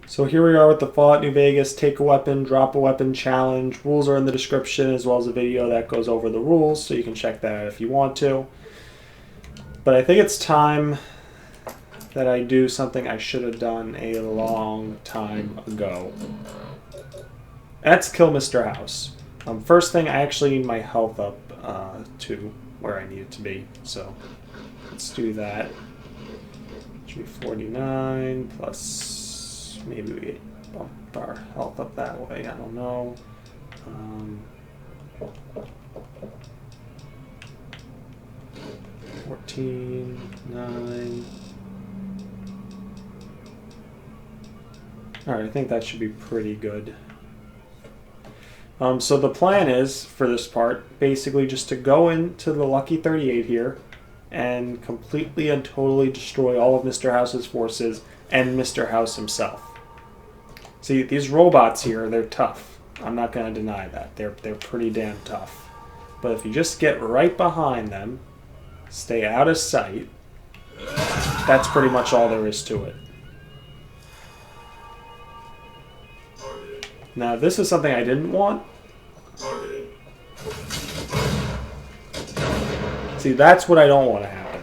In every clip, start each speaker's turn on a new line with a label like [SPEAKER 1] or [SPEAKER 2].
[SPEAKER 1] So here we are with the Fallout New Vegas Take a Weapon, Drop a Weapon challenge. Rules are in the description as well as a video that goes over the rules, so you can check that out if you want to. But I think it's time that I do something I should have done a long time ago. That's kill Mr. House. First thing, I actually need my health up to where I need it to be. So let's do that. Should be 49 plus, maybe we bump our health up that way, I don't know. 14, 9. Alright, I think that should be pretty good. So the plan is, for this part, basically just to go into the Lucky 38 here and completely and totally destroy all of Mr. House's forces and Mr. House himself. See, these robots here, they're tough. I'm not going to deny that. They're pretty damn tough. But if you just get right behind them, stay out of sight, that's pretty much all there is to it. Now, this is something I didn't want. See, that's what I don't want to happen.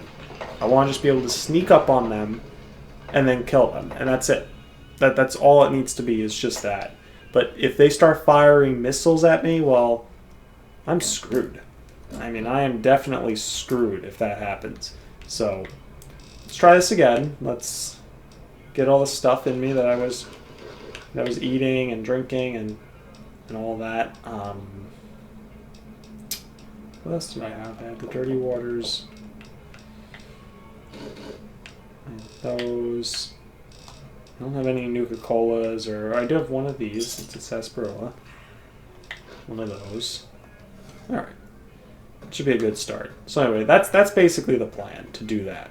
[SPEAKER 1] I want to just be able to sneak up on them and then kill them, and that's it. That's all it needs to be, is just that. But if they start firing missiles at me, well, I'm screwed. I mean, I am definitely screwed if that happens. So, let's try this again. Let's get all the stuff in me that I was eating and drinking and all that. What else do I have? I have the dirty waters. And those. I don't have any Nuka-Colas, or I do have one of these. It's a sarsaparilla. One of those. Alright. Should be a good start. So anyway, that's basically the plan, to do that.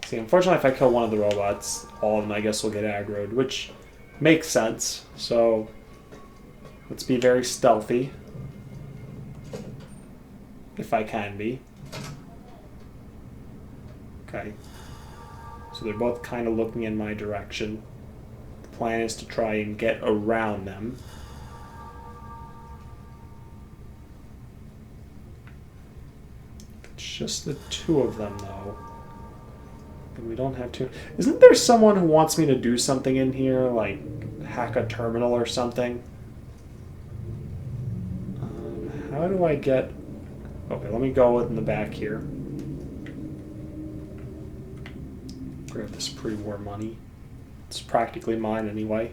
[SPEAKER 1] See, unfortunately, if I kill one of the robots, all of them, I guess, will get aggroed, which makes sense. So let's be very stealthy, if I can be. Okay. So they're both kind of looking in my direction. The plan is to try and get around them. It's just the two of them, though. And we don't have to... Isn't there someone who wants me to do something in here, like hack a terminal or something? How do I get... Okay, let me go in the back here. Grab this pre-war money. It's practically mine anyway.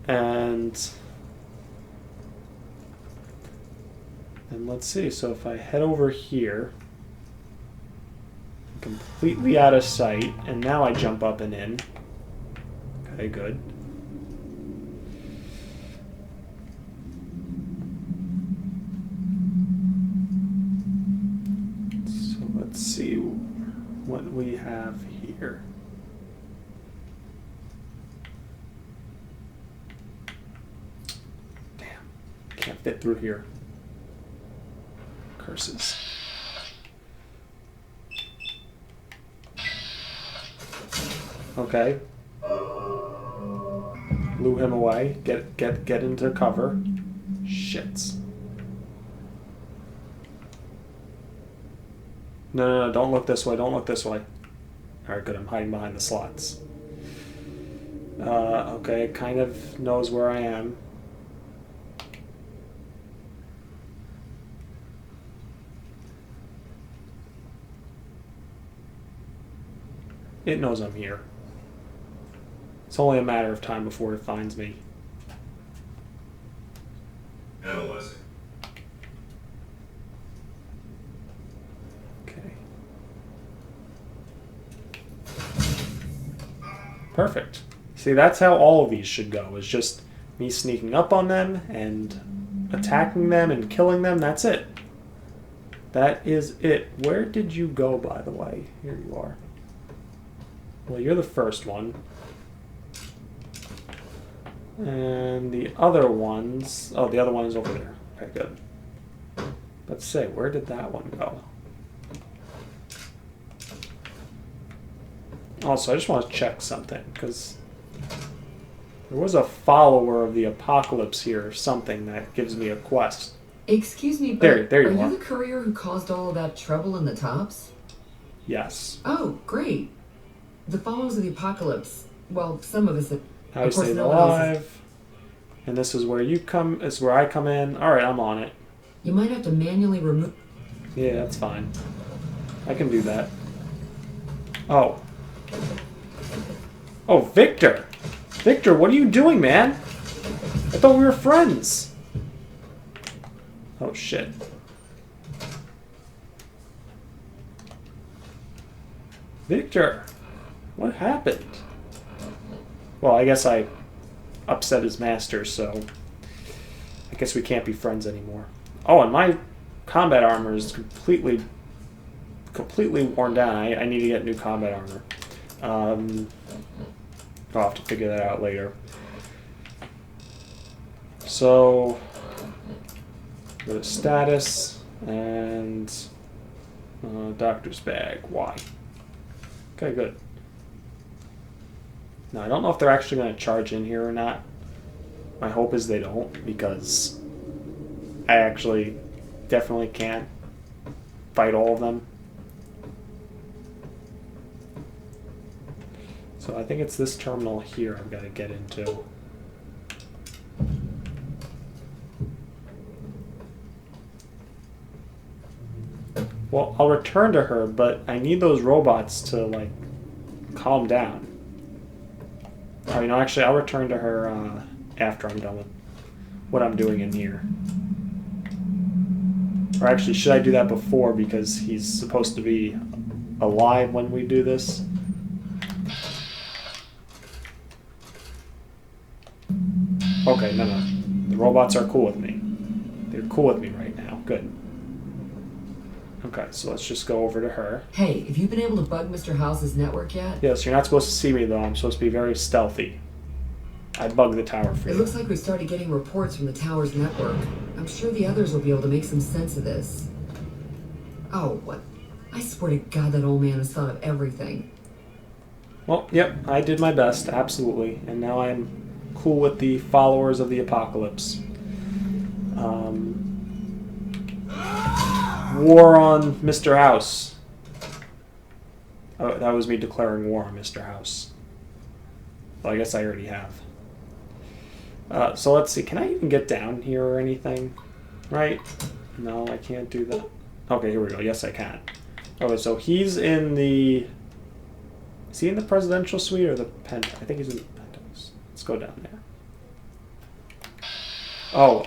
[SPEAKER 1] And let's see. So if I head over here, I'm completely out of sight, and now I jump up and in. Okay, good. So let's see what we have here. Damn, can't fit through here. Curses. Okay. Blew him away. Get into cover. Shits. No, don't look this way, don't look this way. Alright, good, I'm hiding behind the slots. Okay, it kind of knows where I am. It knows I'm here. It's only a matter of time before it finds me.
[SPEAKER 2] Analyzing.
[SPEAKER 1] Perfect. See, that's how all of these should go, is just me sneaking up on them and attacking them and killing them. That's it. That is it. Where did you go, by the way? Here you are. Well, you're the first one. And the other ones... Oh, the other one is over there. Okay, good. Let's say, where did that one go? Also, I just want to check something, because There was a follower of the apocalypse here, or something that gives me a quest.
[SPEAKER 2] Excuse me, but
[SPEAKER 1] there you
[SPEAKER 2] are
[SPEAKER 1] are.
[SPEAKER 2] you the courier who caused all of that trouble in the tops?
[SPEAKER 1] Yes.
[SPEAKER 2] Oh, great. The followers of the apocalypse. Well, some of us have.
[SPEAKER 1] How you stay alive. And this is where you come. Is where I come in. All right, I'm on it.
[SPEAKER 2] You might have to manually remove.
[SPEAKER 1] Yeah, that's fine. I can do that. Oh. Oh, Victor. Victor, what are you doing, man? I thought we were friends. Oh, shit. Victor, what happened? Well, I guess I upset his master, so I guess we can't be friends anymore. Oh, and my combat armor is completely worn down. I need to get new combat armor. I'll have to figure that out later. So, go to status and doctor's bag. Why? Okay, good. Now, I don't know if they're actually going to charge in here or not. My hope is they don't, because I actually definitely can't fight all of them. So I think it's this terminal here I've got to get into. Well, I'll return to her, but I need those robots to, like, calm down. Oh, you know, actually, I'll return to her after I'm done with what I'm doing in here. Or actually, should I do that before, because he's supposed to be alive when we do this? Okay, no. The robots are cool with me. They're cool with me right now. Good. Okay, so let's just go over to her.
[SPEAKER 2] Hey, have you been able to bug Mr. House's network yet?
[SPEAKER 1] Yes, you're not supposed to see me, though. I'm supposed to be very stealthy. I bugged the tower for you.
[SPEAKER 2] It looks like we started getting reports from the tower's network. I'm sure the others will be able to make some sense of this. Oh, what? I swear to God that old man has thought of everything.
[SPEAKER 1] Well, yep, I did my best, absolutely. And now I'm cool with the followers of the apocalypse. War on Mr. House. Oh, that was me declaring war on Mr. House. Well, I guess I already have. So let's see. Can I even get down here or anything? Right? No, I can't do that. Okay, here we go. Yes, I can. Okay, so he's in the... Is he in the presidential suite or the penthouse? I think he's in the penthouse. Let's go down there. Oh,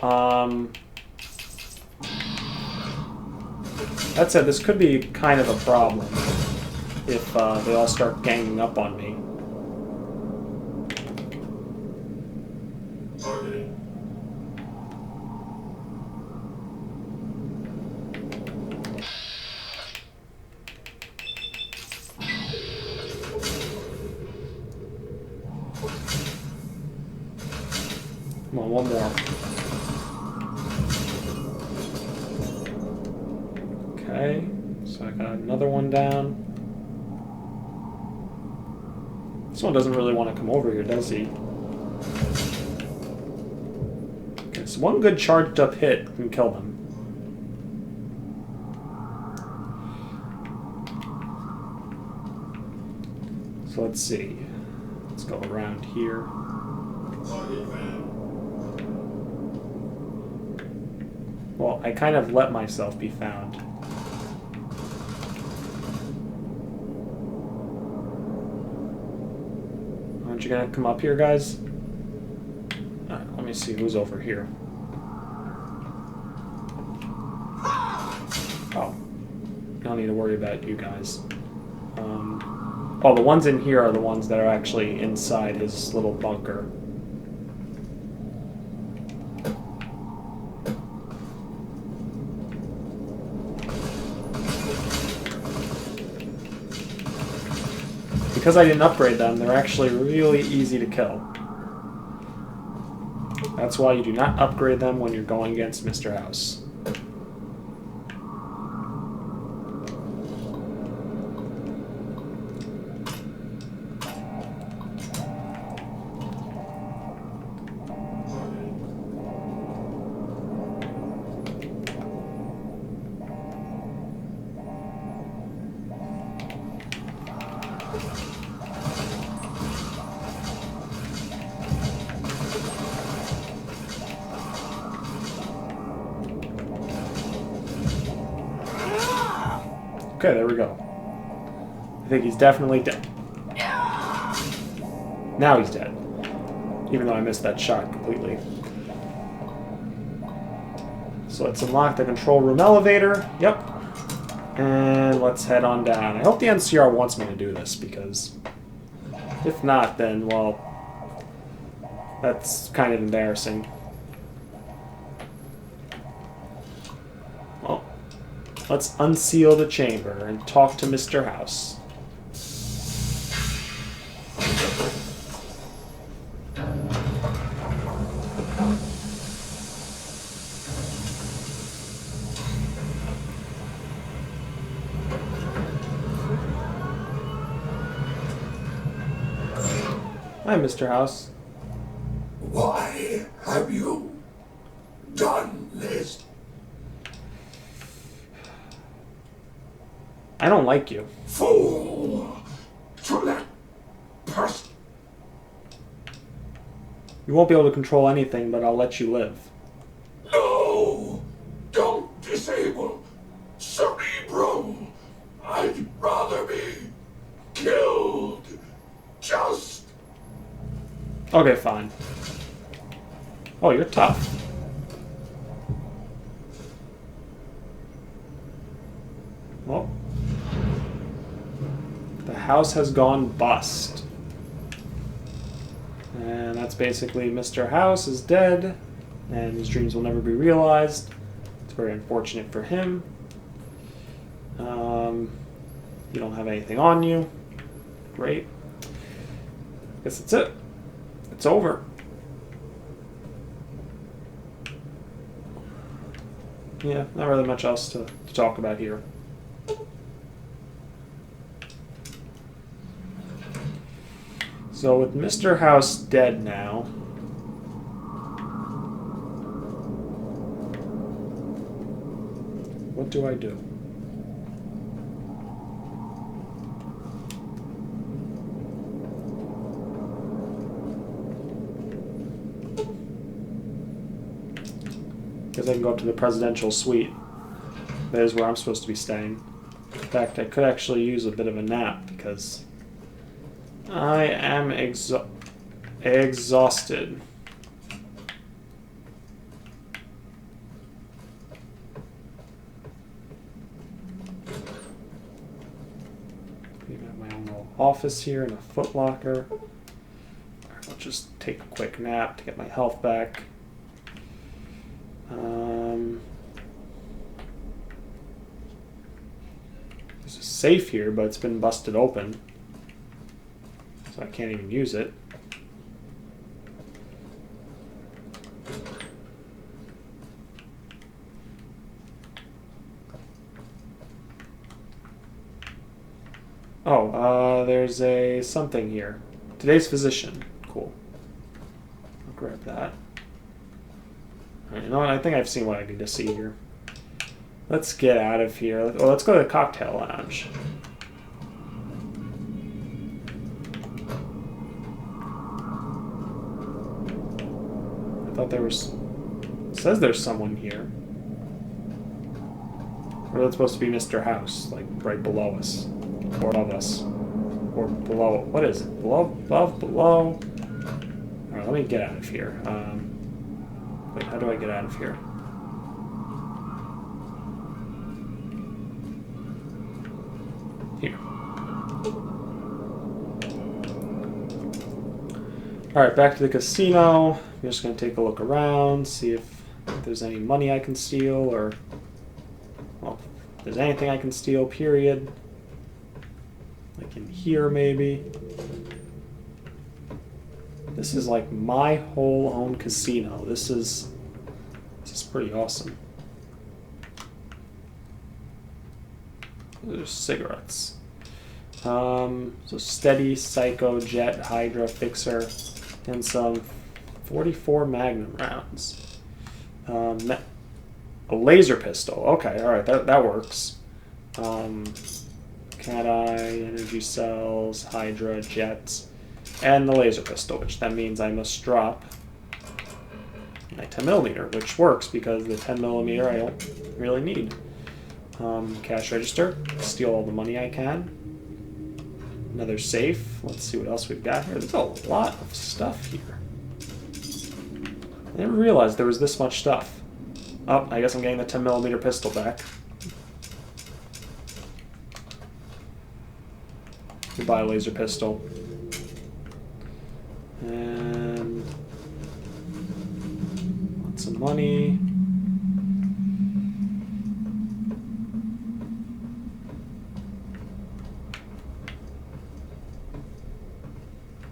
[SPEAKER 1] that said, this could be kind of a problem if they all start ganging up on me. Come on, one more. Okay, so I got another one down. This one doesn't really want to come over here, does he? Okay, so one good charged up hit can kill them. So let's see. Let's go around here. Well, I kind of let myself be found. Aren't you gonna come up here, guys? Alright, let me see who's over here. Oh. Don't need to worry about you guys. Oh, the ones in here are the ones that are actually inside his little bunker. Because I didn't upgrade them, they're actually really easy to kill. That's why you do not upgrade them when you're going against Mr. House. Okay, there we go. I think he's definitely dead. Now he's dead. Even though I missed that shot completely. So let's unlock the control room elevator. Yep. And let's head on down. I hope the NCR wants me to do this, because if not, then, well, that's kind of embarrassing. Well, let's unseal the chamber and talk to Mr. House. Hi, Mr. House.
[SPEAKER 3] Why have you done this?
[SPEAKER 1] I don't like you.
[SPEAKER 3] Fool! To that person.
[SPEAKER 1] You won't be able to control anything, but I'll let you live.
[SPEAKER 3] No! Don't disable Cerebro! I'd rather be killed. Just
[SPEAKER 1] Okay, fine. Oh, you're tough. Well, the house has gone bust. And that's basically Mr. House is dead, and his dreams will never be realized. It's very unfortunate for him. You don't have anything on you. Great. Guess that's it. It's over. Yeah, not really much else to talk about here. So with Mr. House dead now, what do I do? Because I can go up to the presidential suite. That is where I'm supposed to be staying. In fact, I could actually use a bit of a nap because I am exhausted. I have my own little office here and a footlocker. I'll just take a quick nap to get my health back. There's a safe here, but it's been busted open, so I can't even use it. Oh, there's a something here. Today's physician. Cool. I'll grab that. Alright, you know what? I think I've seen what I need to see here. Let's get out of here. Oh, let's go to the cocktail lounge. I thought there was... It says there's someone here. Or that's supposed to be Mr. House, like right below us. Or above us. Or below. What is it? Below? Above? Below? Alright, let me get out of here. Wait, how do I get out of here? Here. Alright, back to the casino. I'm just going to take a look around, see if there's any money I can steal, or... Well, if there's anything I can steal, period. Like in here, maybe. This is like my whole own casino. This is pretty awesome. There's cigarettes. So Steady, Psycho, Jet, Hydra, Fixer, and some 44 Magnum rounds. A laser pistol. Okay, alright, that works. Cat Eye, Energy Cells, Hydra, Jets, and the laser pistol, which that means I must drop my 10mm, which works because the 10mm I don't really need. Cash register. Steal all the money I can. Another safe. Let's see what else we've got here. There's a lot of stuff here. I didn't realize there was this much stuff. Oh, I guess I'm getting the 10mm pistol back. Goodbye, laser pistol. And lots of money.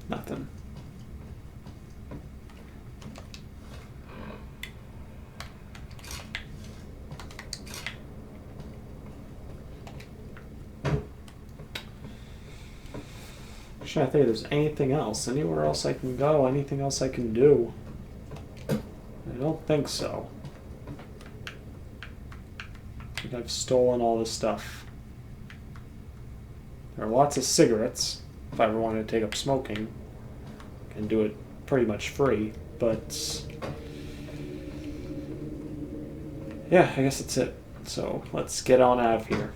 [SPEAKER 1] Nothing. Trying to think if there's anything else. Anywhere else I can go? Anything else I can do? I don't think so. I think I've stolen all this stuff. There are lots of cigarettes. If I ever wanted to take up smoking, I can do it pretty much free. But yeah, I guess that's it. So let's get on out of here.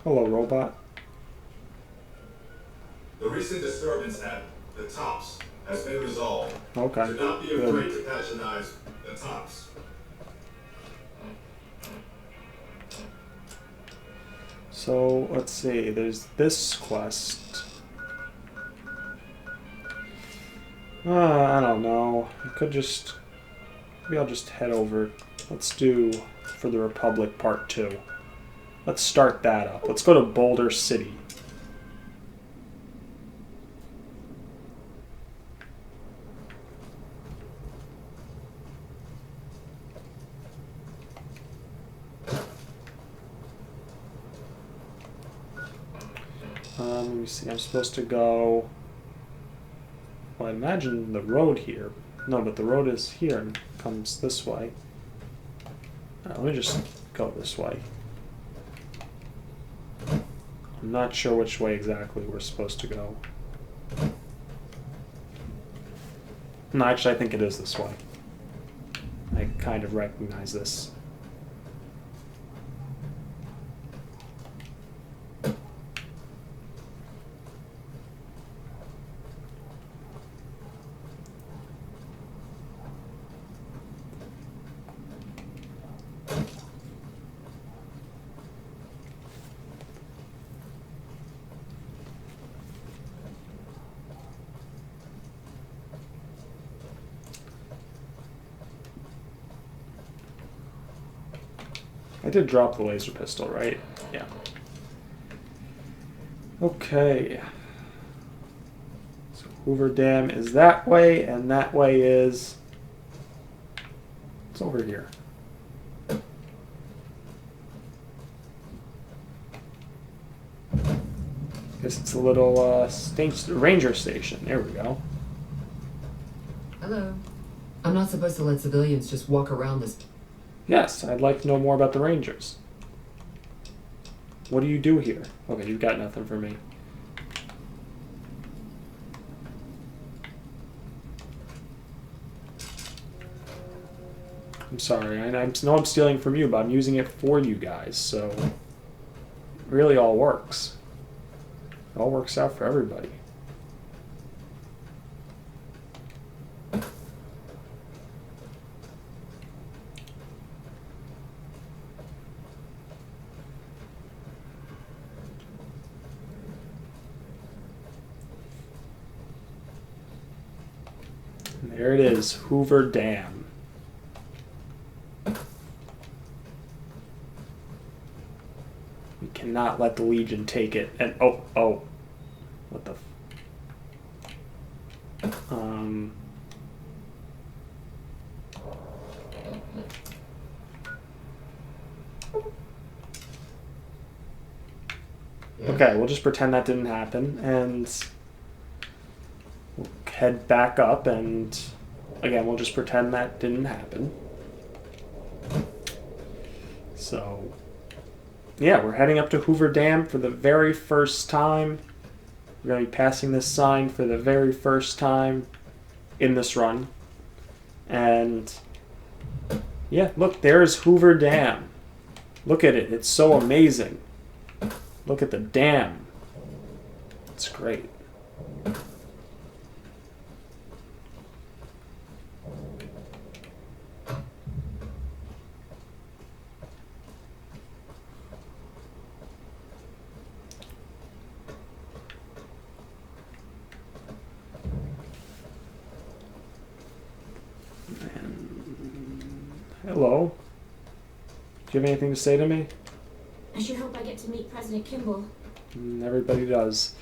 [SPEAKER 1] Hello, robot.
[SPEAKER 3] The recent disturbance at the Tops has been resolved.
[SPEAKER 1] Okay.
[SPEAKER 3] Do not be afraid to patronize the Tops.
[SPEAKER 1] So, let's see. There's this quest. I don't know. I could just... Maybe I'll just head over. Let's do For the Republic Part 2. Let's start that up. Let's go to Boulder City. Let me see. I'm supposed to go... Well, I imagine the road here. No, but the road is here and comes this way. Let me just go this way. I'm not sure which way exactly we're supposed to go. No, actually, I think it is this way. I kind of recognize this. I did drop the laser pistol, right? Yeah. Okay. So Hoover Dam is that way, and that way is... It's over here. Guess it's a little ranger station. There we go.
[SPEAKER 2] Hello. I'm not supposed to let civilians just walk around this...
[SPEAKER 1] Yes, I'd like to know more about the Rangers. What do you do here? Okay, you've got nothing for me. I'm sorry, I know I'm stealing from you, but I'm using it for you guys, so it really all works. It all works out for everybody. There it is, Hoover Dam. We cannot let the Legion take it. And oh, what the? Okay, we'll just pretend that didn't happen, and we'll head back up, and again, we'll just pretend that didn't happen. So, yeah, we're heading up to Hoover Dam for the very first time. We're going to be passing this sign for the very first time in this run. And yeah, look, there's Hoover Dam. Look at it. It's so amazing. Look at the dam. It's great. Hello. Do you have anything to say to me?
[SPEAKER 4] I sure hope I get to meet President Kimball.
[SPEAKER 1] Everybody does.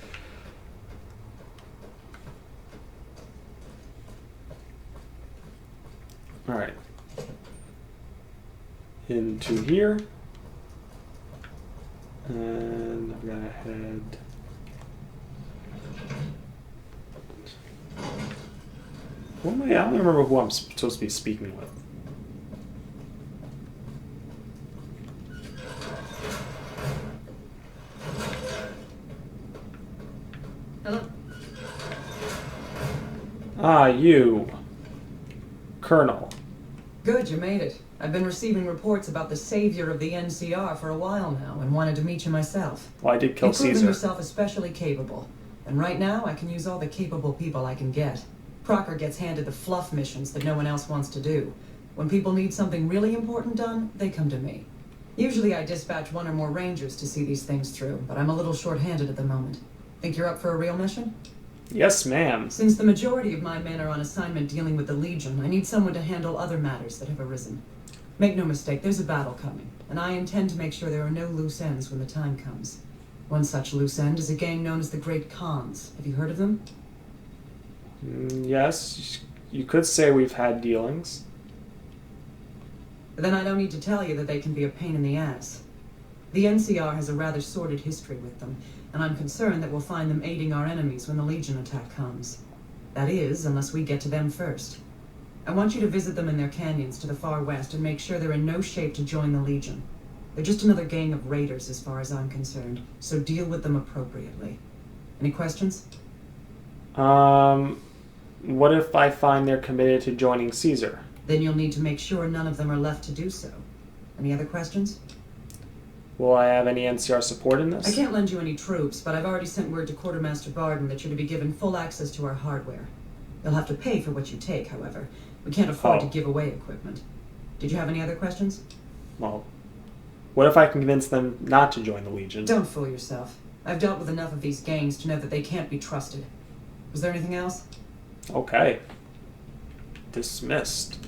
[SPEAKER 1] Alright. Into here. And I'm gonna head. Who am I? I don't remember who I'm supposed to be speaking with.
[SPEAKER 2] Hello?
[SPEAKER 1] Ah, you. Colonel.
[SPEAKER 5] Good, you made it. I've been receiving reports about the savior of the NCR for a while now and wanted to meet you myself.
[SPEAKER 1] Well, I did kill
[SPEAKER 5] You've proven
[SPEAKER 1] Caesar.
[SPEAKER 5] yourself especially capable. And right now, I can use all the capable people I can get. Crocker gets handed the fluff missions that no one else wants to do. When people need something really important done, they come to me. Usually I dispatch one or more rangers to see these things through, but I'm a little short-handed at the moment. Think you're up for a real mission?
[SPEAKER 1] Yes, ma'am.
[SPEAKER 5] Since the majority of my men are on assignment dealing with the Legion, I need someone to handle other matters that have arisen. Make no mistake, there's a battle coming, and I intend to make sure there are no loose ends when the time comes. One such loose end is a gang known as the Great Khans. Have you heard of them?
[SPEAKER 1] Yes, you could say we've had dealings.
[SPEAKER 5] Then I don't need to tell you that they can be a pain in the ass. The NCR has a rather sordid history with them, and I'm concerned that we'll find them aiding our enemies when the Legion attack comes. That is, unless we get to them first. I want you to visit them in their canyons to the far west and make sure they're in no shape to join the Legion. They're just another gang of raiders as far as I'm concerned, so deal with them appropriately. Any questions?
[SPEAKER 1] What if I find they're committed to joining Caesar?
[SPEAKER 5] Then you'll need to make sure none of them are left to do so. Any other questions?
[SPEAKER 1] Will I have any NCR support in this?
[SPEAKER 5] I can't lend you any troops, but I've already sent word to Quartermaster Barden that you're to be given full access to our hardware. You'll have to pay for what you take, however. We can't afford to give away equipment. Did you have any other questions?
[SPEAKER 1] Well, what if I convince them not to join the Legion?
[SPEAKER 5] Don't fool yourself. I've dealt with enough of these gangs to know that they can't be trusted. Was there anything else?
[SPEAKER 1] Okay. Dismissed.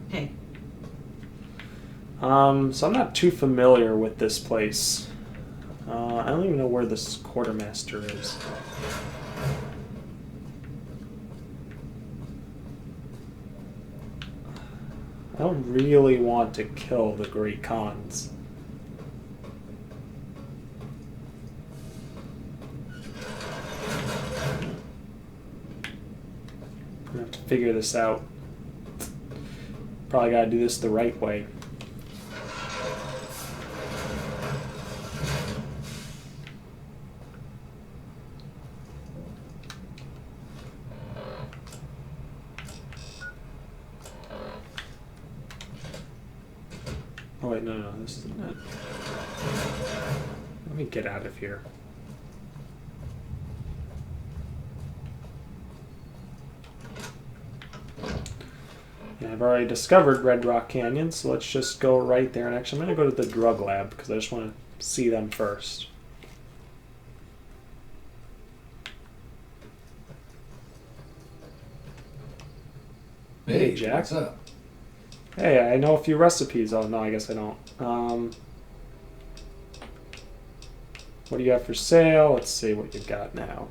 [SPEAKER 5] Hey.
[SPEAKER 1] So I'm not too familiar with this place. I don't even know where this quartermaster is. I don't really want to kill the Great Khans. I'm gonna have to figure this out. Probably gotta do this the right way. Oh wait, no, this isn't it. Let me get out of here. Yeah, I've already discovered Red Rock Canyon, so let's just go right there. And actually, I'm going to go to the drug lab because I just want to see them first. Hey, Jack.
[SPEAKER 6] What's up?
[SPEAKER 1] Hey, I know a few recipes. Oh, no, I guess I don't. What do you have for sale? Let's see what you've got now.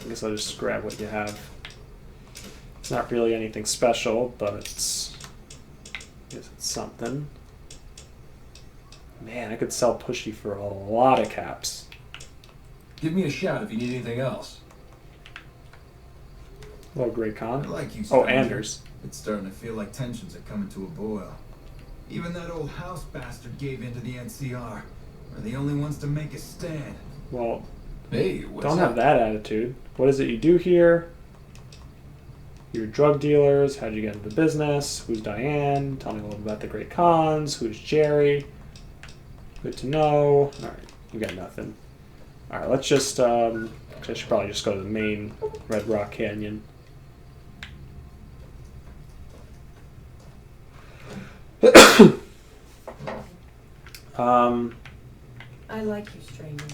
[SPEAKER 1] I guess I'll just grab what you have. It's not really anything special, but I guess it's something. Man, I could sell Pushy for a lot of caps.
[SPEAKER 6] Give me a shout if you need anything else.
[SPEAKER 1] Hello, Great
[SPEAKER 7] I
[SPEAKER 1] Khan.
[SPEAKER 7] like you,
[SPEAKER 1] Oh,
[SPEAKER 7] stranger.
[SPEAKER 1] Anders.
[SPEAKER 7] It's starting to feel like tensions are coming to a boil. Even that old house bastard gave in to the NCR. We're the only ones to make a stand.
[SPEAKER 1] Well,
[SPEAKER 6] Hey, what's
[SPEAKER 1] don't
[SPEAKER 6] up?
[SPEAKER 1] have that attitude. What is it you do here? You're drug dealers. How'd you get into the business? Who's Diane? Tell me a little about the Great Khans. Who's Jerry? Good to know. Alright, you got nothing. Alright, let's just, I should probably just go to the main Red Rock Canyon.
[SPEAKER 8] I like you, stranger.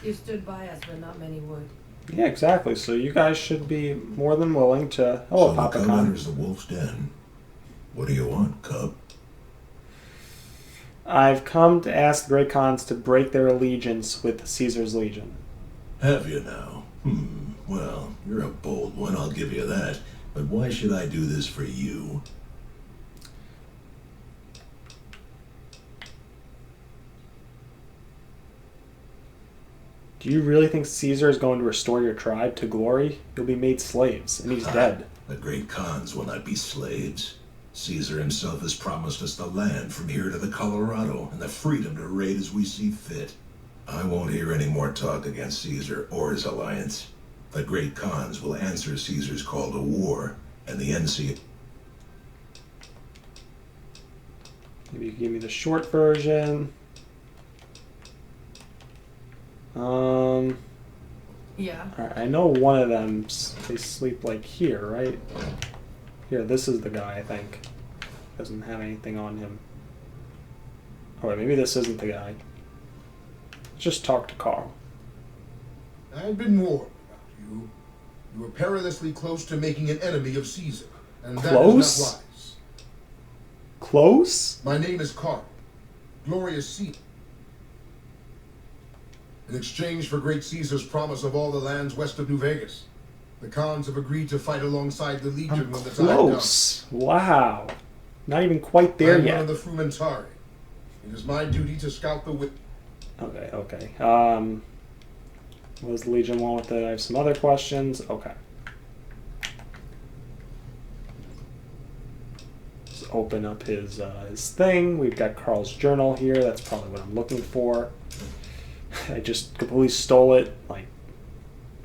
[SPEAKER 8] You stood by us when not many would.
[SPEAKER 1] Yeah, exactly. So you guys should be more than willing to... Hello,
[SPEAKER 3] So
[SPEAKER 1] Papa
[SPEAKER 3] the
[SPEAKER 1] Khan.
[SPEAKER 3] cub enters the wolf's den. What do you want, cub?
[SPEAKER 1] I've come to ask the Great Khans to break their allegiance with Caesar's Legion.
[SPEAKER 3] Have you now? Well, you're a bold one, I'll give you that. But why should I do this for you?
[SPEAKER 1] Do you really think Caesar is going to restore your tribe to glory? You'll be made slaves, and he's dead.
[SPEAKER 3] The great Khans will not be slaves. Caesar himself has promised us the land from here to the Colorado and the freedom to raid as we see fit. I won't hear any more talk against Caesar or his alliance. The great Khans will answer Caesar's call to war, and the NC...
[SPEAKER 1] Maybe you can give me the short version.
[SPEAKER 8] Yeah.
[SPEAKER 1] Alright, I know one of them, they sleep like here, right? Here, this is the guy, I think. Doesn't have anything on him. Alright, maybe this isn't the guy. Let's just talk to Carl.
[SPEAKER 9] I've been warned about you. You were perilously close to making an enemy of Caesar, and that
[SPEAKER 1] Close?
[SPEAKER 9] is not wise.
[SPEAKER 1] Close?
[SPEAKER 9] My name is Carl, Glorious Caesar. In exchange for Great Caesar's promise of all the lands west of New Vegas, the Khans have agreed to fight alongside the Legion
[SPEAKER 1] I'm
[SPEAKER 9] when the time comes.
[SPEAKER 1] close. Wow. Not even quite there
[SPEAKER 9] I'm
[SPEAKER 1] yet.
[SPEAKER 9] one of the Frumentari. It is my duty to scout the wit.
[SPEAKER 1] Okay, okay. What was the Legion one with it? I have some other questions. Okay. Just open up his thing. We've got Carl's journal here. That's probably what I'm looking for. I just completely stole it, like,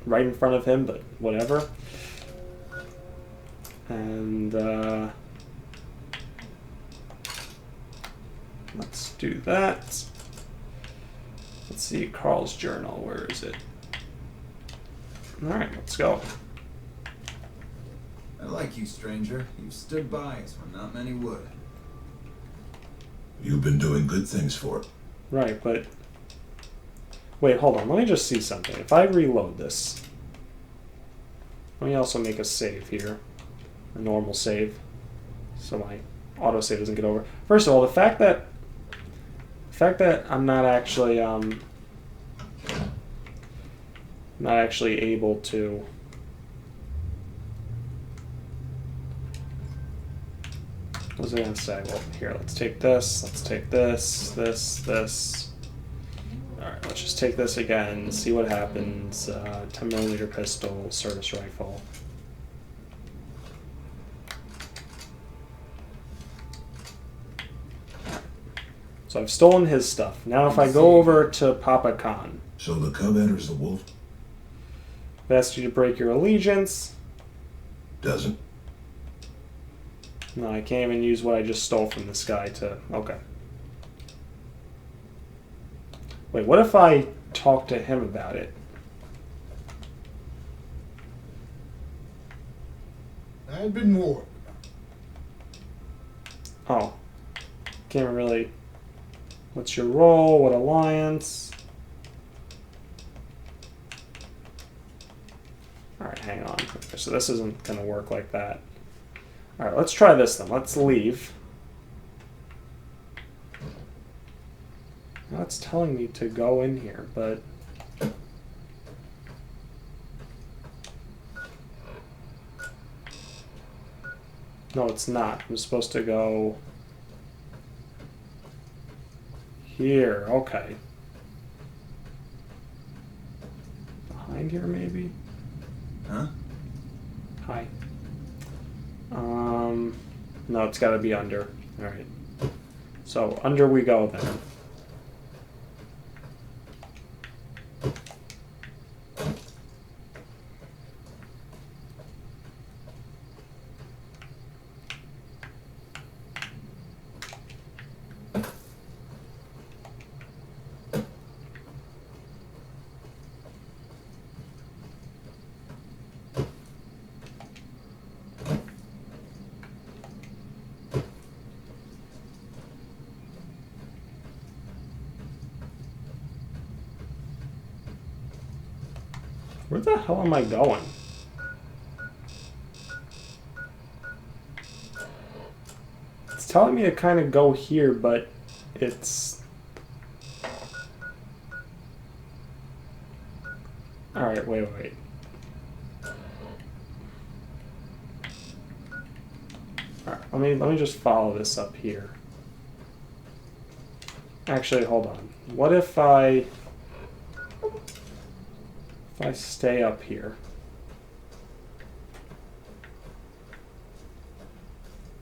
[SPEAKER 1] right in front of him, but whatever. And, let's do that. Let's see, Carl's journal, where is it? Alright, let's go.
[SPEAKER 7] I like you, stranger. You've stood by us when not many would.
[SPEAKER 3] You've been doing good things for it.
[SPEAKER 1] Right, but... Wait, hold on, let me just see something. If I reload this... Let me also make a save here. A normal save. So my autosave doesn't get over. First of all, the fact that I'm not actually able to what was I gonna say? Well, here, let's take this. Alright, let's just take this again, see what happens. 10mm pistol, service rifle. So I've stolen his stuff. Now if I go over to Papa Khan,
[SPEAKER 3] So the cub enters the wolf?
[SPEAKER 1] I've asked you to break your allegiance.
[SPEAKER 3] Doesn't.
[SPEAKER 1] No, I can't even use what I just stole from this guy to... Okay. Wait, what if I talk to him about it?
[SPEAKER 9] I've been warned.
[SPEAKER 1] Oh. Can't really... What's your role? What alliance? Alright, hang on. Okay, so this isn't going to work like that. Alright, let's try this then. Let's leave. Now it's telling me to go in here, but... No, it's not. I'm supposed to go... Here, okay. Behind here, maybe?
[SPEAKER 7] Huh?
[SPEAKER 1] Hi. No, it's gotta be under. Alright. So, under we go then. Where the hell am I going? It's telling me to kind of go here, but it's... Alright, wait. Alright, let me just follow this up here. Actually, hold on. What if I stay up here?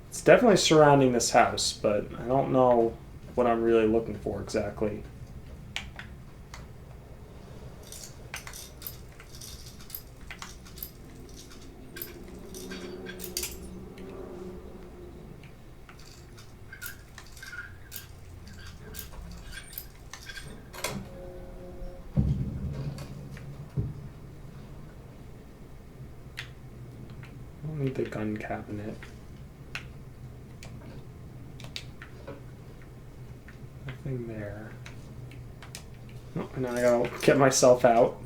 [SPEAKER 1] It's definitely surrounding this house, but I don't know what I'm really looking for exactly. I don't need the gun cabinet. Nothing there. Oh, and now I gotta get myself out.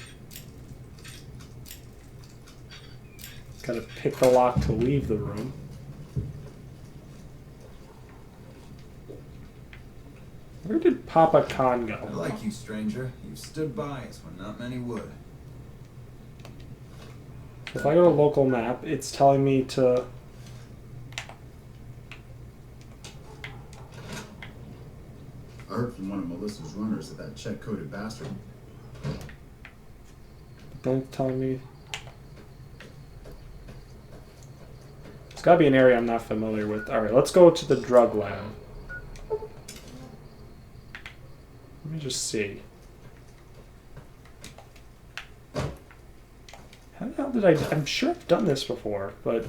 [SPEAKER 1] Gotta pick the lock to leave the room. Where did Papa Khan go?
[SPEAKER 7] I like you, stranger. You've stood by us when not many would.
[SPEAKER 1] So if I go to local map, it's telling me to...
[SPEAKER 10] I heard from one of Melissa's runners that check-coded bastard.
[SPEAKER 1] Don't tell me. It's gotta be an area I'm not familiar with. Alright, let's go to the drug lab. Let me just see. How the hell did I'm sure I've done this before, but...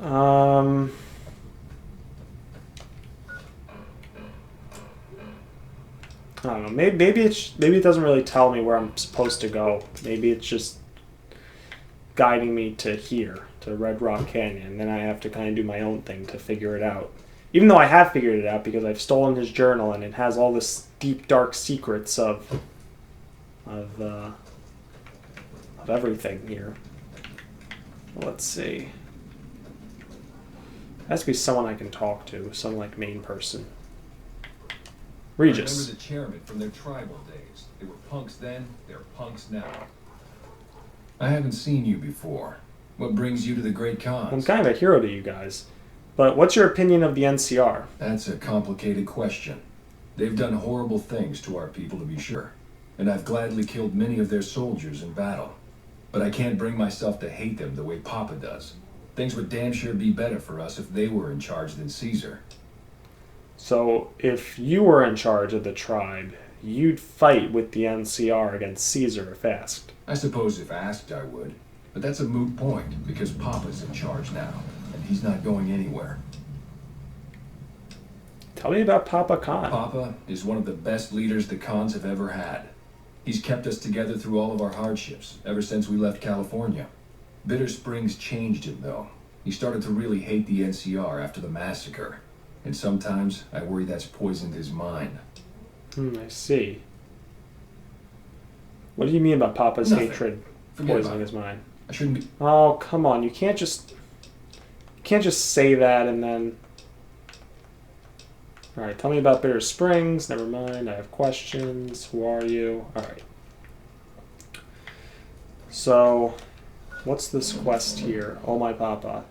[SPEAKER 1] I don't know. Maybe it doesn't really tell me where I'm supposed to go. Maybe it's just guiding me to here, to Red Rock Canyon, and then I have to kind of do my own thing to figure it out. Even though I have figured it out because I've stolen his journal and it has all this deep, dark secrets of everything here. Let's see. Has to be someone I can talk to, some like main person. Regis.
[SPEAKER 6] I remember the chairman from their tribal days. They were punks then, they're punks now. I haven't seen you before. What brings you to the Great Khans?
[SPEAKER 1] I'm kind of a hero to you guys. But what's your opinion of the NCR?
[SPEAKER 6] That's a complicated question. They've done horrible things to our people, to be sure. And I've gladly killed many of their soldiers in battle. But I can't bring myself to hate them the way Papa does. Things would damn sure be better for us if they were in charge than Caesar.
[SPEAKER 1] So, if you were in charge of the tribe, you'd fight with the NCR against Caesar if asked.
[SPEAKER 6] I suppose if asked I would. But that's a moot point, because Papa's in charge now. And he's not going anywhere.
[SPEAKER 1] Tell me about Papa Khan.
[SPEAKER 6] Papa is one of the best leaders the Khans have ever had. He's kept us together through all of our hardships, ever since we left California. Bitter Springs changed him, though. He started to really hate the NCR after the massacre. And sometimes I worry that's poisoned his mind.
[SPEAKER 1] I see. What do you mean by Papa's
[SPEAKER 6] Nothing.
[SPEAKER 1] hatred
[SPEAKER 6] Forget
[SPEAKER 1] poisoning
[SPEAKER 6] about
[SPEAKER 1] his mind?
[SPEAKER 6] I shouldn't be...
[SPEAKER 1] Oh, come on. You can't just say that and then... Alright, tell me about Bitter Springs. Never mind. I have questions. Who are you? Alright. So, what's this quest here? Oh, my Papa.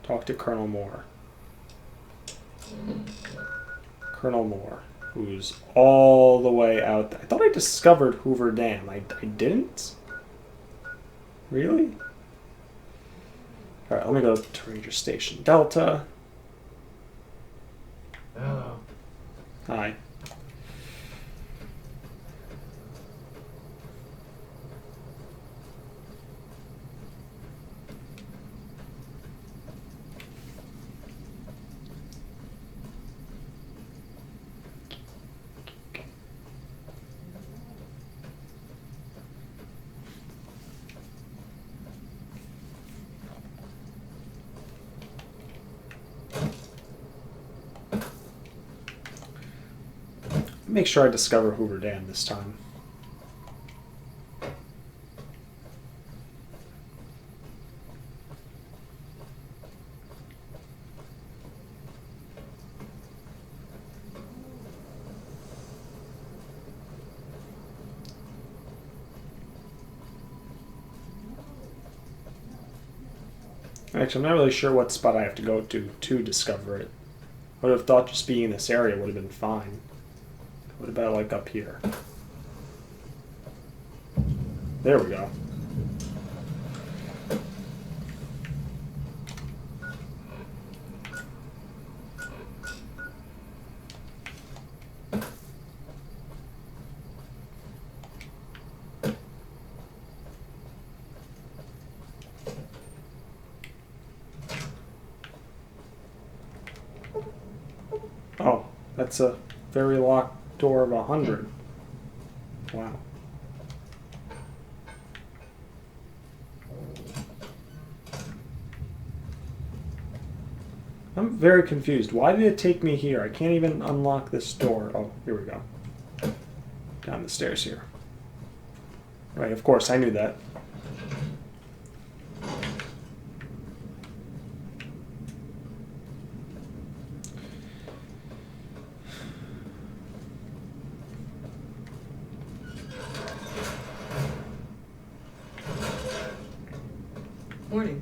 [SPEAKER 1] Talk to Colonel Moore. Colonel Moore, who's all the way out there. I thought I discovered Hoover Dam. I didn't? Really? Alright, let me go to Ranger Station Delta.
[SPEAKER 9] Hello.
[SPEAKER 1] Hi. Make sure I discover Hoover Dam this time. Actually, I'm not really sure what spot I have to go to discover it. I would have thought just being in this area would have been fine. What about like up here? There we go. Oh, that's a very locked door of 100. Wow. I'm very confused. Why did it take me here? I can't even unlock this door. Oh, here we go. Down the stairs here. Right, of course, I knew that.
[SPEAKER 5] Morning.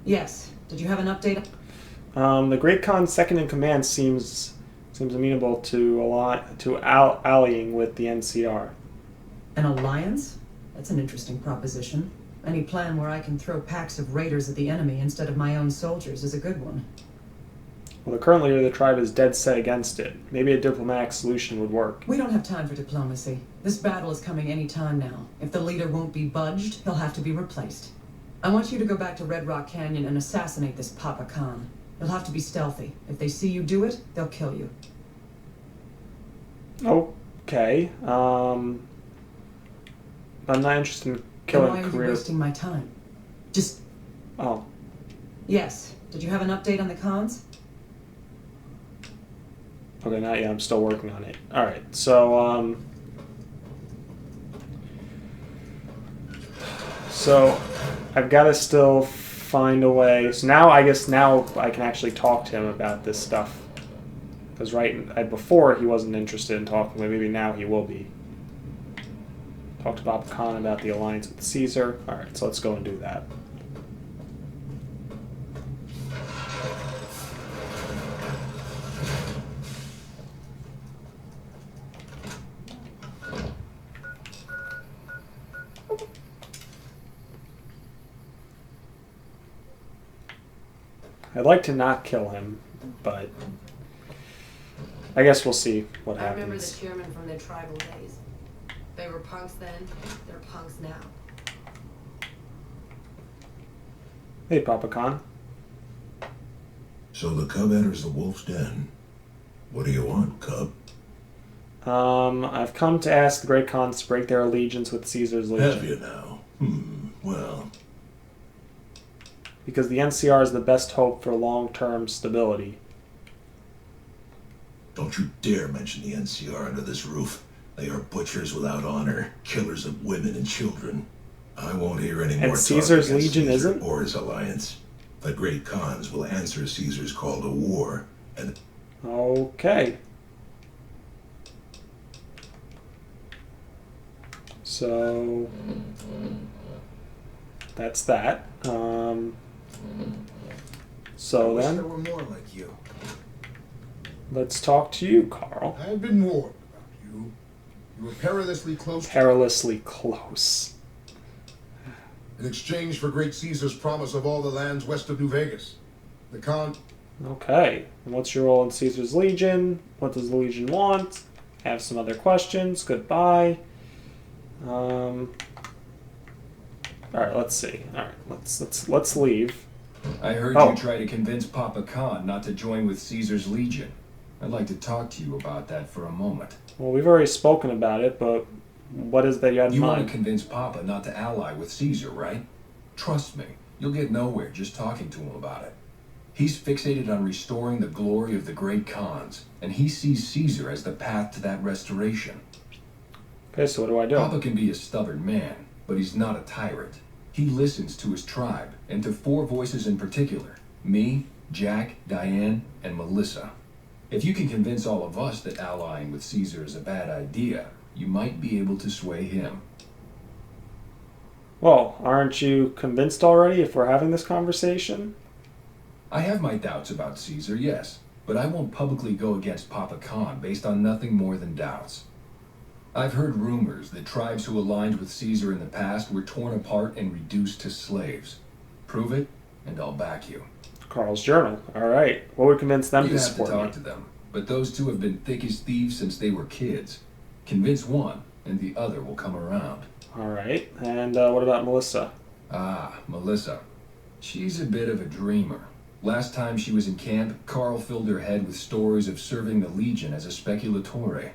[SPEAKER 5] Yes. Did you have an update?
[SPEAKER 1] The Great Khan's second in command seems amenable to allying with the NCR.
[SPEAKER 5] An alliance? That's an interesting proposition. Any plan where I can throw packs of raiders at the enemy instead of my own soldiers is a good one.
[SPEAKER 1] Well, the current leader of the tribe is dead set against it. Maybe a diplomatic solution would work.
[SPEAKER 5] We don't have time for diplomacy. This battle is coming any time now. If the leader won't be budged, he'll have to be replaced. I want you to go back to Red Rock Canyon and assassinate this Papa Khan. You'll have to be stealthy. If they see you do it, they'll kill you.
[SPEAKER 1] Okay. I'm not interested in killing
[SPEAKER 5] Then why are you wasting my time? Just...
[SPEAKER 1] Oh.
[SPEAKER 5] Yes. Did you have an update on the Khans?
[SPEAKER 1] Okay, not yet. I'm still working on it. Alright, so, So, I've got to still find a way. So now, I guess now I can actually talk to him about this stuff. Because before he wasn't interested in talking, but maybe now he will be. Talk to Papa Khan about the alliance with Caesar. Alright, so let's go and do that. I'd like to not kill him, but I guess we'll see what
[SPEAKER 8] I remember the
[SPEAKER 1] happens.
[SPEAKER 8] chairman from the tribal days. They were punks then, they're punks now.
[SPEAKER 1] Hey, Papa Khan.
[SPEAKER 3] So the cub enters the wolf's den. What do you want, cub?
[SPEAKER 1] I've come to ask the Great Khans to break their allegiance with Caesar's legion.
[SPEAKER 3] Have you now? Well...
[SPEAKER 1] Because the NCR is the best hope for long-term stability.
[SPEAKER 3] Don't you dare mention the NCR under this roof. They are butchers without honor, killers of women and children. I won't hear any more talk
[SPEAKER 1] Caesar's
[SPEAKER 3] against
[SPEAKER 1] legion
[SPEAKER 3] Caesar
[SPEAKER 1] isn't?
[SPEAKER 3] or his alliance. The Great Khans will answer Caesar's call to war, and...
[SPEAKER 1] Okay. So... That's that. So
[SPEAKER 7] I wish
[SPEAKER 1] then,
[SPEAKER 7] there were more like you.
[SPEAKER 1] let's talk to you, Carl.
[SPEAKER 9] I had been warned about you. You were perilously close
[SPEAKER 1] Perilously close.
[SPEAKER 9] in exchange for Great Caesar's promise of all the lands west of New Vegas. The Khan...
[SPEAKER 1] Okay. And what's your role in Caesar's Legion? What does the Legion want? I have some other questions. Goodbye. All right. Let's see. All right. Let's leave.
[SPEAKER 6] I heard
[SPEAKER 1] Oh.
[SPEAKER 6] you try to convince Papa Khan not to join with Caesar's Legion. I'd like to talk to you about that for a moment.
[SPEAKER 1] Well, we've already spoken about it, but what is that you had in
[SPEAKER 6] You want
[SPEAKER 1] mind?
[SPEAKER 6] to convince Papa not to ally with Caesar, right? Trust me, you'll get nowhere just talking to him about it. He's fixated on restoring the glory of the great Khans, and he sees Caesar as the path to that restoration.
[SPEAKER 1] Okay, so what do I do?
[SPEAKER 6] Papa can be a stubborn man, but he's not a tyrant. He listens to his tribe, and to 4 voices in particular. Me, Jack, Diane, and Melissa. If you can convince all of us that allying with Caesar is a bad idea, you might be able to sway him.
[SPEAKER 1] Well, aren't you convinced already if we're having this conversation?
[SPEAKER 6] I have my doubts about Caesar, yes, but I won't publicly go against Papa Khan based on nothing more than doubts. I've heard rumors that tribes who aligned with Caesar in the past were torn apart and reduced to slaves. Prove it, and I'll back you.
[SPEAKER 1] Carl's journal. All right. What would convince them
[SPEAKER 6] You
[SPEAKER 1] to
[SPEAKER 6] have to
[SPEAKER 1] support
[SPEAKER 6] talk
[SPEAKER 1] me?
[SPEAKER 6] to them, but those 2 have been thick as thieves since they were kids. Convince one, and the other will come around.
[SPEAKER 1] All right. And what about Melissa?
[SPEAKER 6] Ah, Melissa. She's a bit of a dreamer. Last time she was in camp, Carl filled her head with stories of serving the Legion as a speculatore.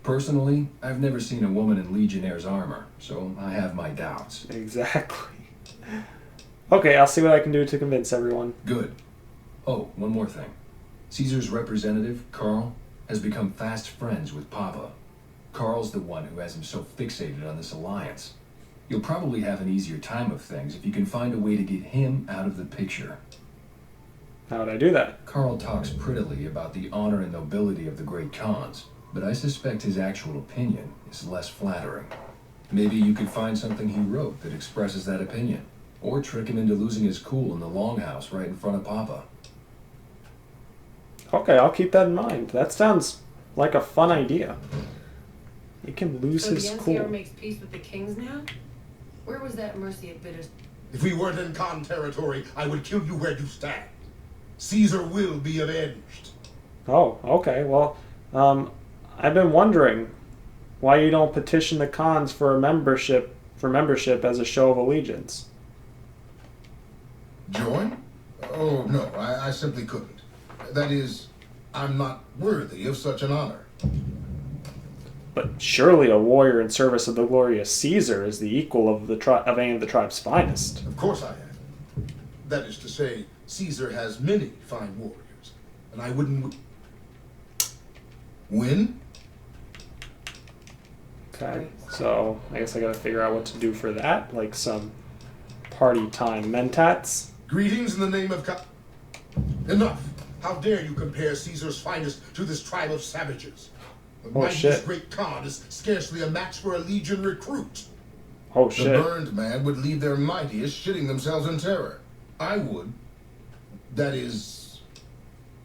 [SPEAKER 6] Personally, I've never seen a woman in Legionnaire's armor, so I have my doubts.
[SPEAKER 1] Exactly. Okay, I'll see what I can do to convince everyone.
[SPEAKER 6] Good. Oh, one more thing. Caesar's representative, Carl, has become fast friends with Papa. Carl's the one who has him so fixated on this alliance. You'll probably have an easier time of things if you can find a way to get him out of the picture.
[SPEAKER 1] How would I do that?
[SPEAKER 6] Carl talks prettily about the honor and nobility of the great Khans, but I suspect his actual opinion is less flattering. Maybe you could find something he wrote that expresses that opinion, or trick him into losing his cool in the longhouse right in front of Papa.
[SPEAKER 1] Okay, I'll keep that in mind. That sounds like a fun idea. He can lose
[SPEAKER 8] So the
[SPEAKER 1] his
[SPEAKER 8] NCR
[SPEAKER 1] cool.
[SPEAKER 8] makes peace with the kings now? Where was that mercy at Bitters?
[SPEAKER 9] If we weren't in Khan territory, I would kill you where you stand. Caesar will be avenged.
[SPEAKER 1] Oh, okay. Well, I've been wondering why you don't petition the Khans for membership as a show of allegiance.
[SPEAKER 9] Join? Oh, no, I simply couldn't. That is, I'm not worthy of such an honor.
[SPEAKER 1] But surely a warrior in service of the glorious Caesar is the equal of of any of the tribe's finest.
[SPEAKER 9] Of course I am. That is to say, Caesar has many fine warriors, and I wouldn't win?
[SPEAKER 1] Okay, so I guess I gotta figure out what to do for that, like some party time mentats.
[SPEAKER 9] Greetings in the name of Enough! How dare you compare Caesar's finest to this tribe of savages? The
[SPEAKER 1] Oh,
[SPEAKER 9] mightiest
[SPEAKER 1] shit.
[SPEAKER 9] great Khan is scarcely a match for a legion recruit.
[SPEAKER 1] Oh
[SPEAKER 9] The
[SPEAKER 1] shit.
[SPEAKER 9] burned man would leave their mightiest shitting themselves in terror. I would. That is...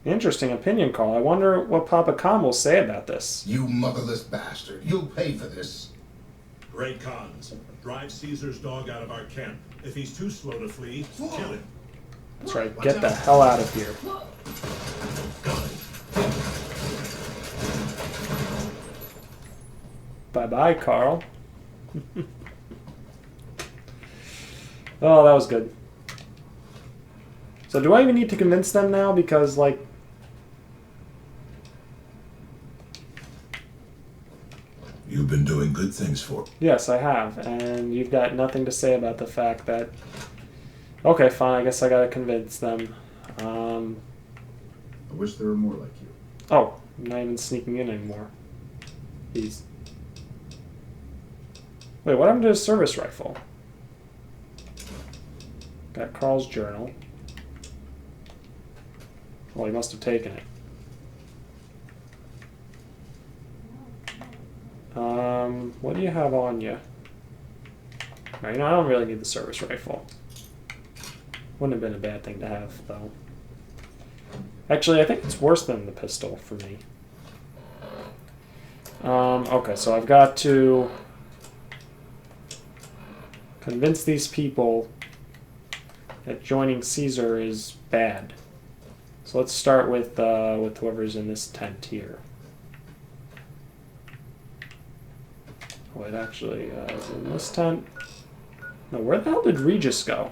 [SPEAKER 1] Interesting opinion, Carl. I wonder what Papa Khan will say about this.
[SPEAKER 9] You motherless bastard. You'll pay for this.
[SPEAKER 11] Great Khans, drive Caesar's dog out of our camp. If he's too slow to flee, kill him.
[SPEAKER 1] That's right, get the hell out of here. Bye-bye, Carl. Oh, that was good. So do I even need to convince them now? Because, like...
[SPEAKER 3] You've been doing good things for...
[SPEAKER 1] Yes, I have. And you've got nothing to say about the fact that... Okay, fine. I guess I gotta convince them.
[SPEAKER 10] I wish there were more like you.
[SPEAKER 1] Oh, I'm not even sneaking in anymore. He's... Wait, what happened to his service rifle? Got Carl's journal. Well, he must have taken it. What do you have on you? No, you know, I don't really need the service rifle. Wouldn't have been a bad thing to have, though. Actually, I think it's worse than the pistol for me. Okay, so I've got to convince these people that joining Caesar is bad. So let's start with whoever's in this tent here. Oh, it actually is in this tent. No, where the hell did Regis go?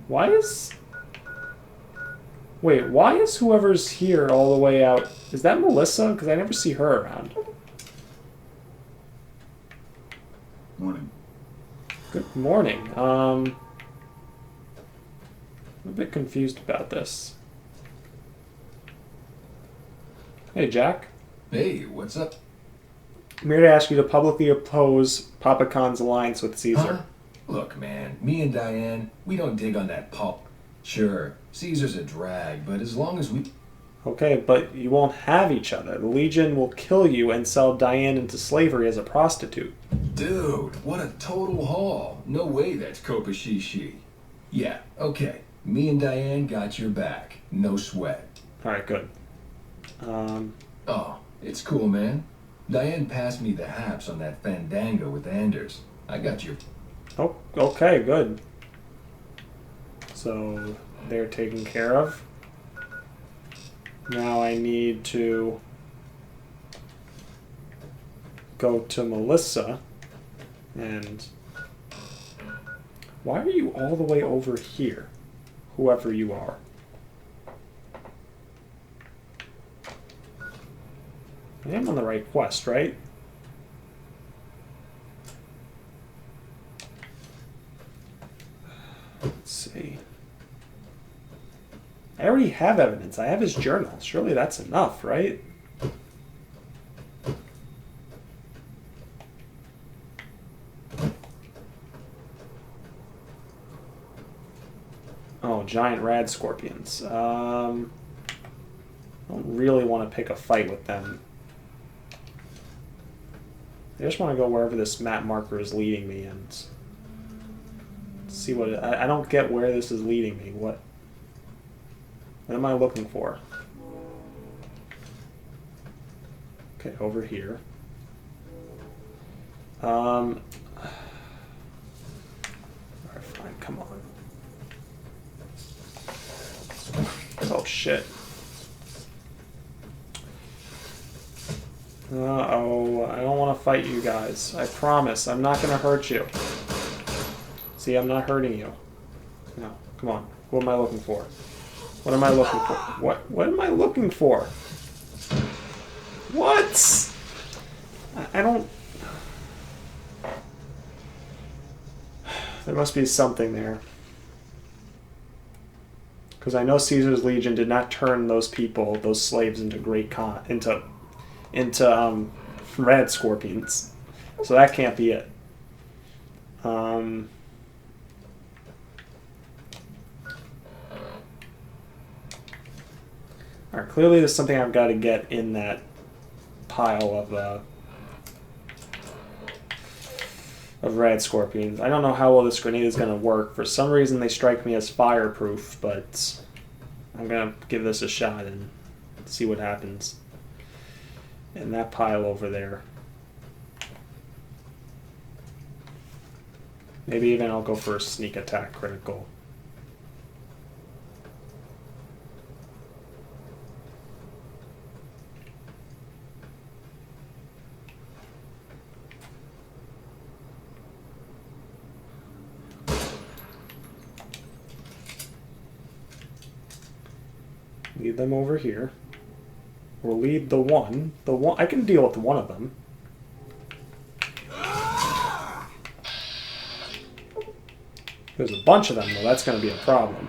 [SPEAKER 1] Why is... Wait, why is whoever's here all the way out... Is that Melissa? Because I never see her around.
[SPEAKER 10] Morning.
[SPEAKER 1] Good morning. I'm a bit confused about this. Hey, Jack.
[SPEAKER 6] Hey, what's up?
[SPEAKER 1] I'm here to ask you to publicly oppose Papa Khan's alliance with Caesar.
[SPEAKER 6] Huh? Look, man, me and Diane, we don't dig on that pulp. Sure, Caesar's a drag, but as long as we...
[SPEAKER 1] Okay, but you won't have each other. The Legion will kill you and sell Diane into slavery as a prostitute.
[SPEAKER 6] Dude, what a total haul. No way that's Copa Shishi. Yeah, okay. Me and Diane got your back. No sweat.
[SPEAKER 1] Alright, good.
[SPEAKER 6] Oh, it's cool, man. Diane passed me the haps on that fandango with Anders. I got your...
[SPEAKER 1] Oh, okay, good. So, they're taken care of. Now I need to go to Melissa and... Why are you all the way over here? Whoever you are. I am on the right quest, right? Let's see. I already have evidence. I have his journal. Surely that's enough, right? Oh, giant rad scorpions. I don't really want to pick a fight with them. I just want to go wherever this map marker is leading me and see what I don't get where this is leading me. What am I looking for? Okay, over here. Alright, fine, come on. Oh shit. Uh-oh, I don't want to fight you guys. I promise, I'm not going to hurt you. See, I'm not hurting you. No, come on. What am I looking for? What am I looking for? What am I looking for? What? I don't... There must be something there. Because I know Caesar's Legion did not turn those people, those slaves, into into rad scorpions. So that can't be it. Alright, clearly there's something I've got to get in that pile of rad scorpions. I don't know how well this grenade is going to work. For some reason they strike me as fireproof, but I'm going to give this a shot and see what happens. In that pile over there. Maybe even I'll go for a sneak attack critical. Lead them over here. We'll lead the one. I can deal with one of them. There's a bunch of them, though. That's going to be a problem.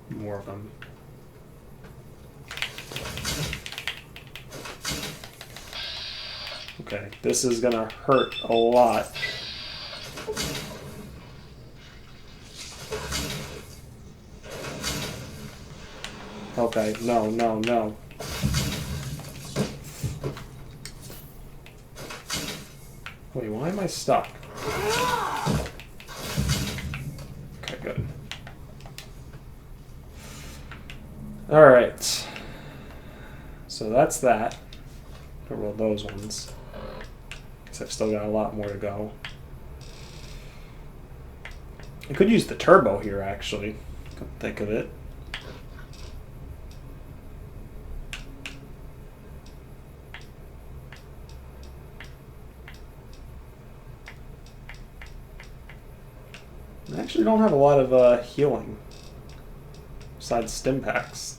[SPEAKER 1] More of them. Okay, this is going to hurt a lot. Okay, no, no, no. Wait, why am I stuck? Okay, good. Alright. So that's that. I'll roll those ones. Guess I've still got a lot more to go. I could use the turbo here, actually. Couldn't think of it. I actually don't have a lot of healing besides stim packs.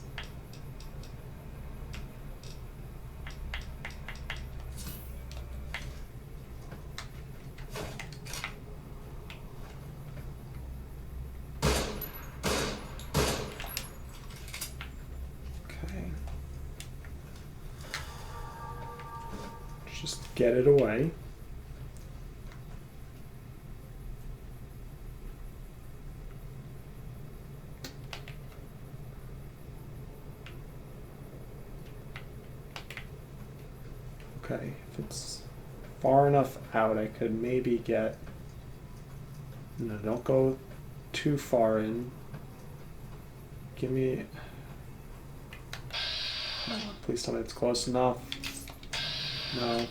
[SPEAKER 1] get it away. Okay, if it's far enough out, I could maybe get... No, don't go too far in. Give me... Please tell me it's close enough. No.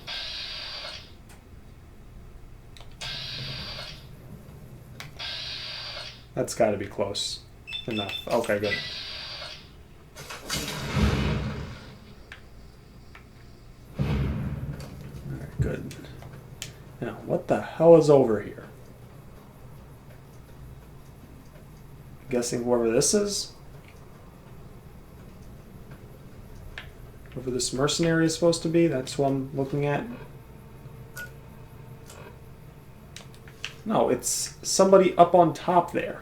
[SPEAKER 1] That's got to be close enough. Okay, good. Alright, good. Now, what the hell is over here? I'm guessing whoever this is? Whoever this mercenary is supposed to be, that's who I'm looking at. No, it's somebody up on top there.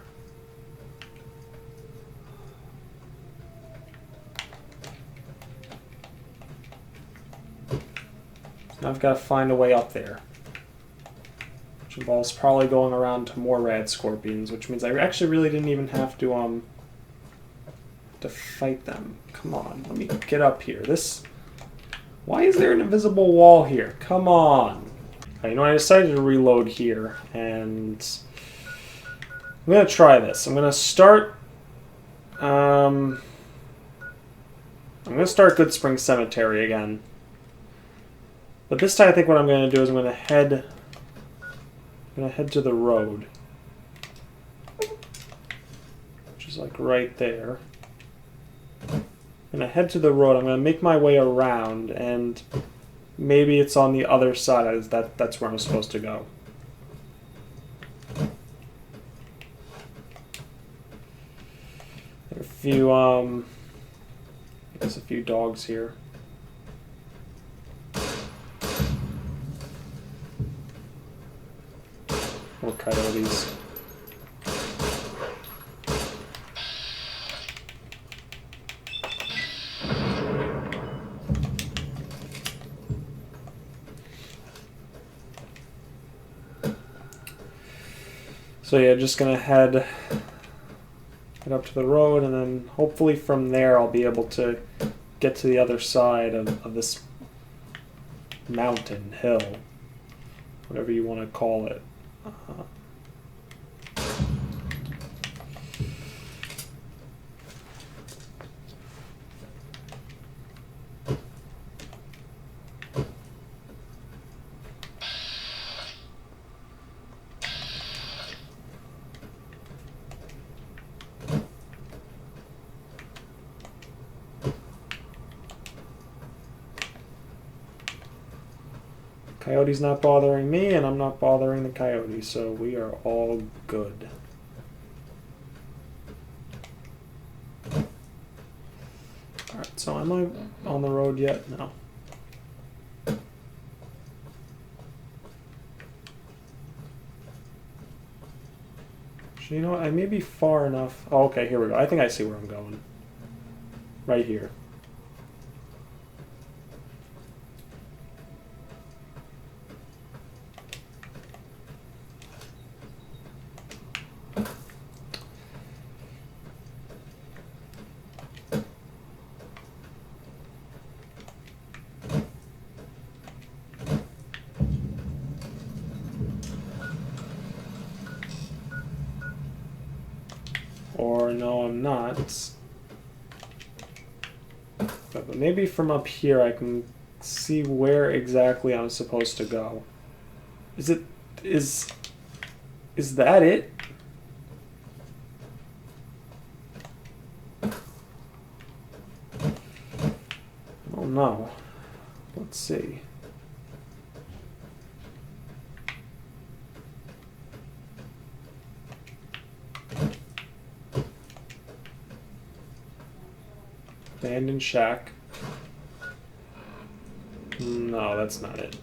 [SPEAKER 1] Now I've got to find a way up there. Which involves probably going around to more rad scorpions, which means I actually really didn't even have to fight them. Come on, let me get up here. Why is there an invisible wall here? Come on. You know, I decided to reload here, and I'm going to try this. I'm going to start... I'm going to start Good Spring Cemetery again. But this time I think what I'm going to do is I'm going to head to the road. Which is like right there. I'm going to head to the road. I'm going to make my way around, and... maybe it's on the other side. That's where I'm supposed to go. There are a few, there's a few dogs here. More coyotes. So yeah, just gonna head up to the road, and then hopefully from there I'll be able to get to the other side of this mountain, hill, whatever you want to call it. Coyote's not bothering me, and I'm not bothering the coyote, so we are all good. Alright, so am I on the road yet? No. Actually, you know what? I may be far enough. Oh, okay, here we go. I think I see where I'm going. Right here. Or no, I'm not. But maybe from up here I can see where exactly I'm supposed to go. Is that it? Oh no. Let's see. Abandoned shack. No, that's not it.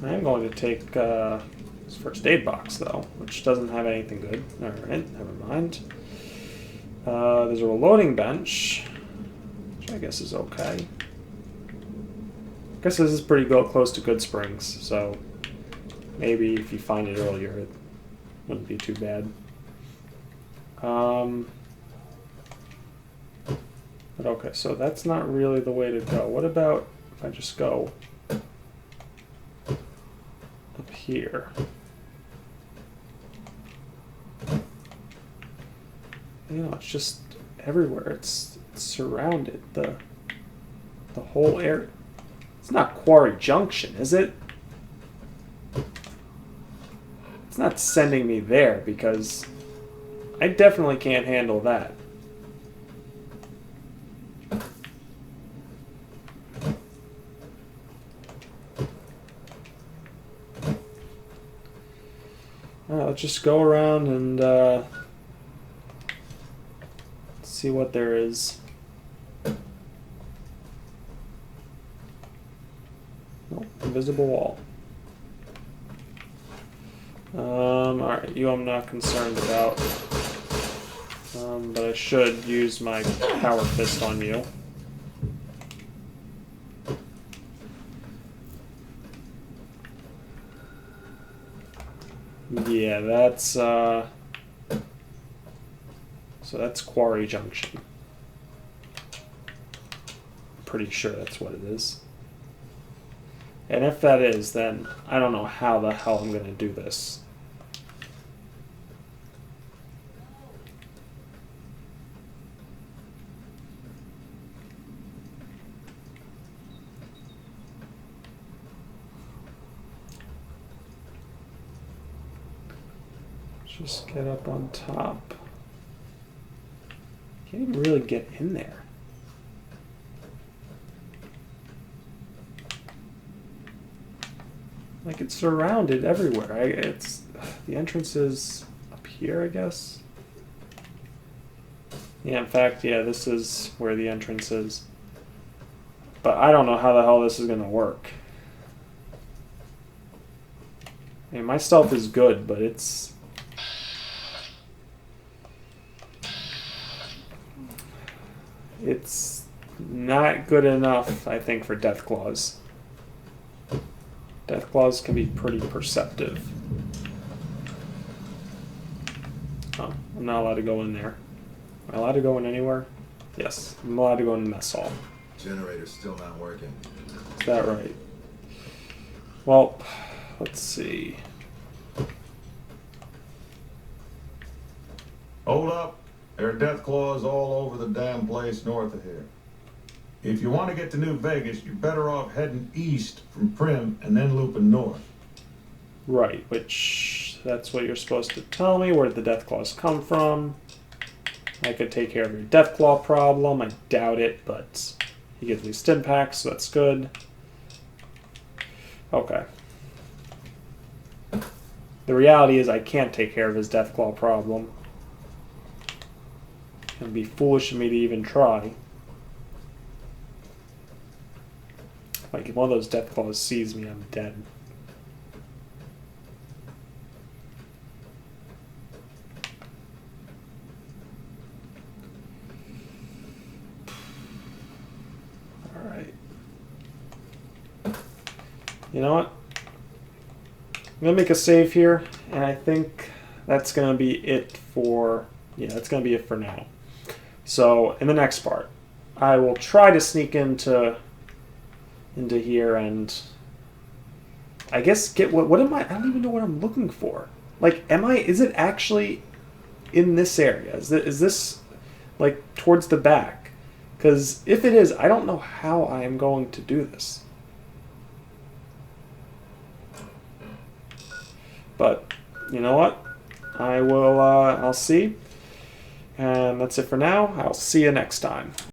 [SPEAKER 1] I am going to take this first aid box, though, which doesn't have anything good. Alright, never mind. There's a reloading bench, which I guess is okay. I guess this is pretty close to Good Springs, so maybe if you find it earlier, it wouldn't be too bad. But okay, so that's not really the way to go. What about if I just go up here? You know, it's just everywhere. It's surrounded. The whole area. It's not Quarry Junction, is it? It's not sending me there because I definitely can't handle that. Let's just go around and see what there is. Nope, invisible wall. Alright, you I'm not concerned about. But I should use my power fist on you. Yeah, that's so that's Quarry Junction. Pretty sure that's what it is. And if that is, then I don't know how the hell I'm gonna do this. Just get up on top. Can't even really get in there. Like, it's surrounded everywhere. It's the entrance is up here, I guess. Yeah, in fact, yeah, this is where the entrance is. But I don't know how the hell this is gonna work. I mean, my stealth is good, but it's not good enough, I think, for Deathclaws. Deathclaws can be pretty perceptive. Oh, I'm not allowed to go in there. Am I allowed to go in anywhere? Yes, I'm allowed to go in the mess hall.
[SPEAKER 3] Generator's still not working.
[SPEAKER 1] Is that right? Well, let's see.
[SPEAKER 12] Hold up. There are Deathclaws all over the damn place north of here. If you want to get to New Vegas, you're better off heading east from Prim and then looping north.
[SPEAKER 1] Right, which that's what you're supposed to tell me, where the Deathclaws come from. I could take care of your Deathclaw problem. I doubt it, but he gives me stim packs, so that's good. Okay. The reality is I can't take care of his Deathclaw problem. It'd be foolish of me to even try. Like, if one of those Deathclaws sees me, I'm dead. Alright. You know what? I'm going to make a save here, and I think that's going to be it for... Yeah, that's going to be it for now. So, in the next part, I will try to sneak into here and I guess get what am I don't even know what I'm looking for. Like, is it actually in this area? Is this like towards the back? Because if it is, I don't know how I am going to do this. But you know what? I will I'll see. And that's it for now. I'll see you next time.